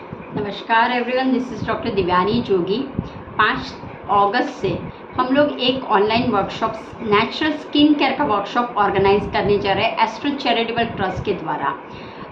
नमस्कार everyone, this is doctor Divyani Jogi. 5 अगस्त से हम लोग एक online workshop natural skin care का वर्कशॉप ऑर्गेनाइज करने जा रहे हैं एस्ट्रो चैरिटेबल ट्रस्ट के द्वारा।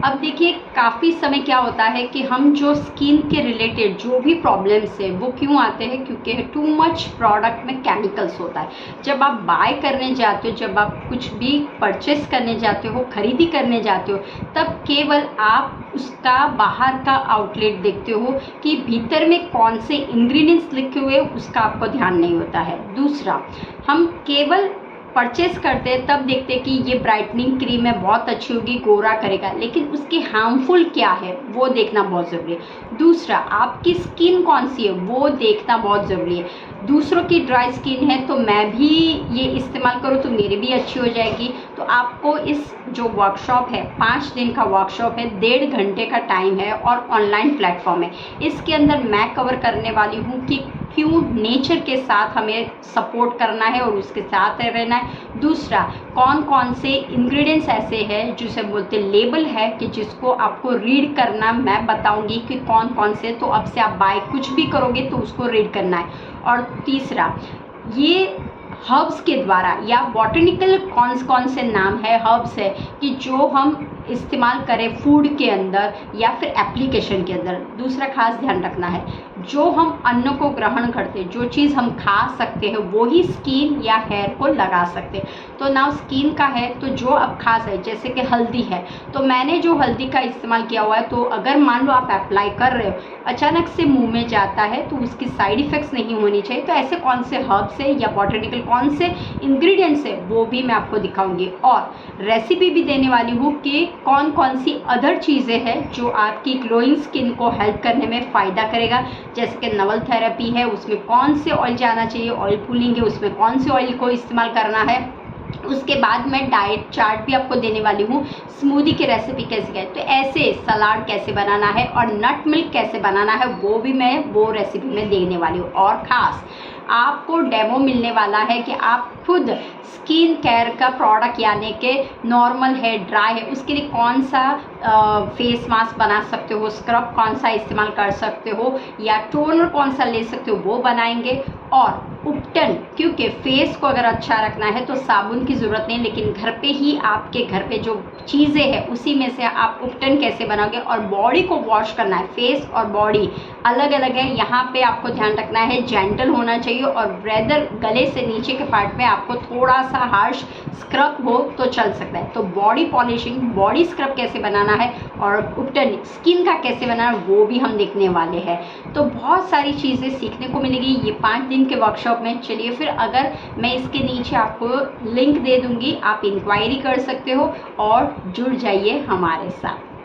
अब देखिए, काफ़ी समय क्या होता है कि हम जो स्किन के रिलेटेड जो भी प्रॉब्लम्स है वो क्यों आते हैं, क्योंकि टू मच प्रोडक्ट में केमिकल्स होता है। जब आप बाय करने जाते हो, जब आप कुछ भी परचेस करने जाते हो, खरीदी करने जाते हो, तब केवल आप उसका बाहर का आउटलेट देखते हो कि भीतर में कौन से इंग्रेडिएंट्स लिखे हुए उसका आपको ध्यान नहीं होता है। दूसरा, हम केवल परचेस करते हैं तब देखते हैं कि ये ब्राइटनिंग क्रीम है, बहुत अच्छी होगी, गोरा करेगा, लेकिन उसके हार्मफुल क्या है वो देखना बहुत ज़रूरी है। दूसरा, आपकी स्किन कौन सी है वो देखना बहुत ज़रूरी है। दूसरों की ड्राई स्किन है तो मैं भी ये इस्तेमाल करूँ तो मेरी भी अच्छी हो जाएगी। तो आपको इस जो वर्कशॉप है, 5 दिन का वर्कशॉप है, 1.5 घंटे का टाइम है और ऑनलाइन प्लेटफॉर्म है। इसके अंदर मैं कवर करने वाली हूँ कि क्यों नेचर के साथ हमें सपोर्ट करना है और उसके साथ रहना है। दूसरा, कौन कौन से इंग्रेडिएंट्स ऐसे हैं जिसे बोलते लेबल है कि जिसको आपको रीड करना मैं बताऊंगी कि कौन कौन से, तो अब से आप बाय कुछ भी करोगे तो उसको रीड करना है। और तीसरा, ये हर्ब्स के द्वारा या बॉटनिकल कौन से नाम है, हर्ब्स है कि जो हम इस्तेमाल करें फूड के अंदर या फिर एप्लीकेशन के अंदर। दूसरा खास ध्यान रखना है, जो हम अन्न को ग्रहण करते हैं, जो चीज़ हम खा सकते हैं वो ही स्किन या हेयर को लगा सकते हैं। तो ना स्किन का है तो जो अब खास है, जैसे कि हल्दी है, तो मैंने जो हल्दी का इस्तेमाल किया हुआ है, तो अगर मान लो आप अप्लाई कर रहे हो, अचानक से मुंह में जाता है तो उसकी साइड इफ़ेक्ट्स नहीं होनी चाहिए। तो ऐसे कौन से हर्ब्स है या बॉटनिकल कौन से इंग्रेडिएंट्स है वो भी मैं आपको दिखाऊंगी, और रेसिपी भी देने वाली हूँ कि कौन कौन सी अदर चीज़ें हैं जो आपकी ग्लोइंग स्किन को हेल्प करने में फ़ायदा करेगा। जैसे कि नवल थेरेपी है, उसमें कौन से ऑयल जाना चाहिए, ऑयल पुलिंग है उसमें कौन से ऑयल को इस्तेमाल करना है। उसके बाद मैं डाइट चार्ट भी आपको देने वाली हूँ, स्मूदी की रेसिपी कैसे है, तो ऐसे सलाद कैसे बनाना है और नट मिल्क कैसे बनाना है वो भी मैं वो रेसिपी में देने वाली हूँ। और ख़ास आपको डेमो मिलने वाला है कि आप खुद स्किन केयर का प्रोडक्ट यानी कि नॉर्मल है, ड्राई है, उसके लिए कौन सा फेस मास्क बना सकते हो, स्क्रब कौन सा इस्तेमाल कर सकते हो या टोनर कौन सा ले सकते हो वो बनाएंगे। और उपटन, क्योंकि फेस को अगर अच्छा रखना है तो साबुन की ज़रूरत नहीं, लेकिन घर पे ही आपके घर पे जो चीज़ें हैं उसी में से आप उपटन कैसे बनाओगे। और बॉडी को वॉश करना है, फेस और बॉडी अलग अलग है, यहाँ पे आपको ध्यान रखना है, जेंटल होना चाहिए। और ब्रेदर गले से नीचे के पार्ट में आपको थोड़ा सा हार्श स्क्रब हो तो चल सकता है। तो बॉडी पॉलिशिंग, बॉडी स्क्रब कैसे बनाना है और उपटन स्किन का कैसे बनाना है वो भी हम देखने वाले हैं। तो बहुत सारी चीज़ें सीखने को मिलेगी ये 5 दिन के वर्कशॉप में। चलिए फिर, अगर मैं इसके नीचे आपको लिंक दे दूँगी, आप इंक्वायरी कर सकते हो और जुड़ जाइए हमारे साथ।